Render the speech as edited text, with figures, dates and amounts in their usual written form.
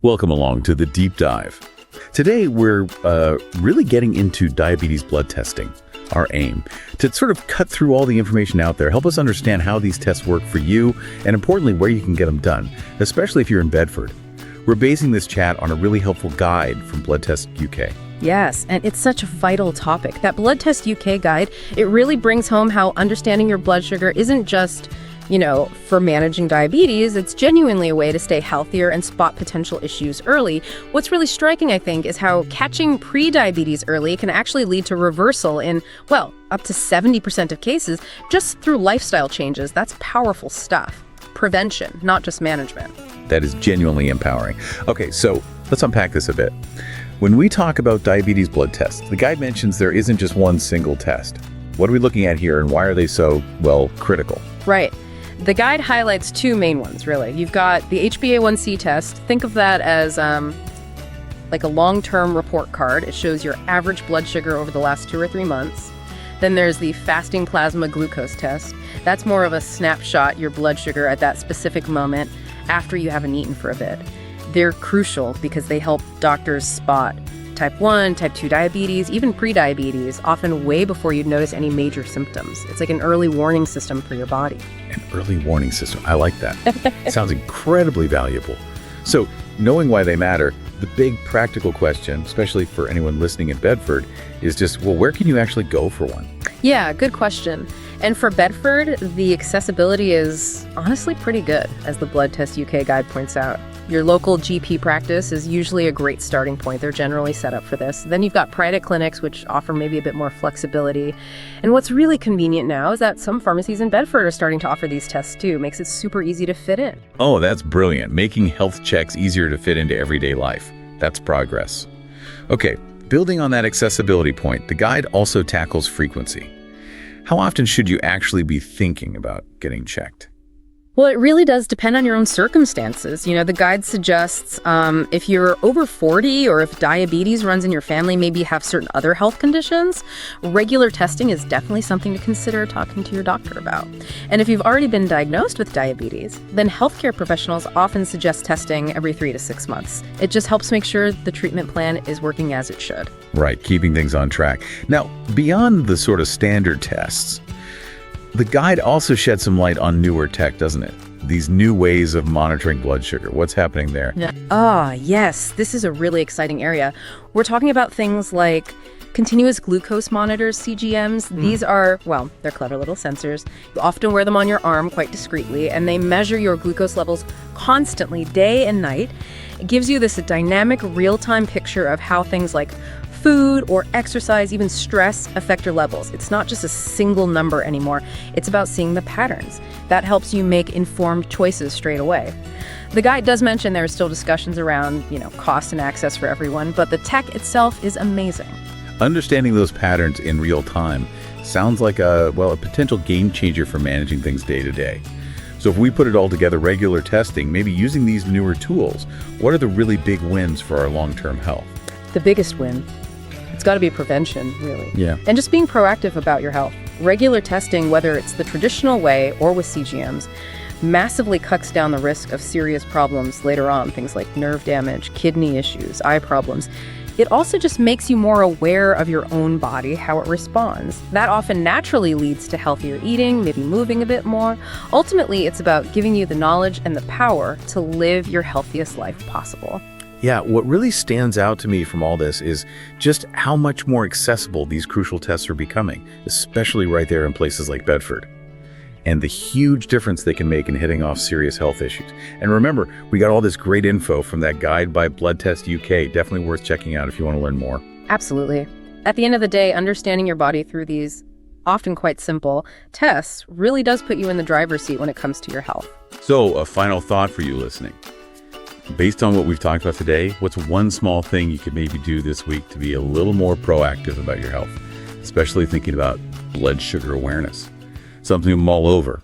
Welcome along to the Deep Dive. Today, we're really getting into diabetes blood testing, our aim, to sort of cut through all the information out there, help us understand how these tests work for you, and importantly, where you can get them done, especially if you're in Bedford. We're basing this chat on a really helpful guide from Blood Test UK. Yes, and it's such a vital topic. That Blood Test UK guide, it really brings home how understanding your blood sugar isn't just, for managing diabetes. It's genuinely a way to stay healthier and spot potential issues early. What's really striking, I think, is how catching prediabetes early can actually lead to reversal in, up to 70% of cases just through lifestyle changes. That's powerful stuff. Prevention, not just management. That is genuinely empowering. Okay, so let's unpack this a bit. When we talk about diabetes blood tests, the guide mentions there isn't just one single test. What are we looking at here, and why are they so, critical? Right. The guide highlights two main ones, really. You've got the HbA1c test. Think of that as like a long-term report card. It shows your average blood sugar over the last 2 or 3 months. Then there's the fasting plasma glucose test. That's more of a snapshot, your blood sugar at that specific moment after you haven't eaten for a bit. They're crucial because they help doctors spot type 1, type 2 diabetes, even prediabetes, often way before you'd notice any major symptoms. It's like an early warning system for your body. An early warning system. I like that. Sounds incredibly valuable. So, knowing why they matter, the big practical question, especially for anyone listening in Bedford, is just, where can you actually go for one? Yeah, good question. And for Bedford, the accessibility is honestly pretty good, as the Blood Test UK guide points out. Your local GP practice is usually a great starting point. They're generally set up for this. Then you've got private clinics, which offer maybe a bit more flexibility. And what's really convenient now is that some pharmacies in Bedford are starting to offer these tests too. Makes it super easy to fit in. Oh, that's brilliant. Making health checks easier to fit into everyday life. That's progress. Okay, building on that accessibility point, the guide also tackles frequency. How often should you actually be thinking about getting checked? Well, it really does depend on your own circumstances. The guide suggests if you're over 40 or if diabetes runs in your family, maybe you have certain other health conditions, regular testing is definitely something to consider talking to your doctor about. And if you've already been diagnosed with diabetes, then healthcare professionals often suggest testing every 3 to 6 months. It just helps make sure the treatment plan is working as it should. Right, keeping things on track. Now, beyond the sort of standard tests, the guide also sheds some light on newer tech, doesn't it? These new ways of monitoring blood sugar. What's happening there? Yes. This is a really exciting area. We're talking about things like continuous glucose monitors, CGMs. These are, they're clever little sensors. You often wear them on your arm quite discreetly, and they measure your glucose levels constantly, day and night. It gives you this dynamic, real-time picture of how things like food or exercise, even stress, affect your levels. It's not just a single number anymore. It's about seeing the patterns. That helps you make informed choices straight away. The guide does mention there are still discussions around, cost and access for everyone, but the tech itself is amazing. Understanding those patterns in real time sounds like a potential game changer for managing things day to day. So if we put it all together, regular testing, maybe using these newer tools, what are the really big wins for our long-term health? The biggest win, it's got to be prevention, really. Yeah. And just being proactive about your health. Regular testing, whether it's the traditional way or with CGMs, massively cuts down the risk of serious problems later on, things like nerve damage, kidney issues, eye problems. It also just makes you more aware of your own body, how it responds. That often naturally leads to healthier eating, maybe moving a bit more. Ultimately, it's about giving you the knowledge and the power to live your healthiest life possible. Yeah, what really stands out to me from all this is just how much more accessible these crucial tests are becoming, especially right there in places like Bedford, and the huge difference they can make in hitting off serious health issues. And remember, we got all this great info from that guide by Blood Test UK. Definitely worth checking out if you want to learn more. Absolutely. At the end of the day, understanding your body through these often quite simple tests really does put you in the driver's seat when it comes to your health. So, a final thought for you listening. Based on what we've talked about today, what's one small thing you could maybe do this week to be a little more proactive about your health, especially thinking about blood sugar awareness? Something to mull over.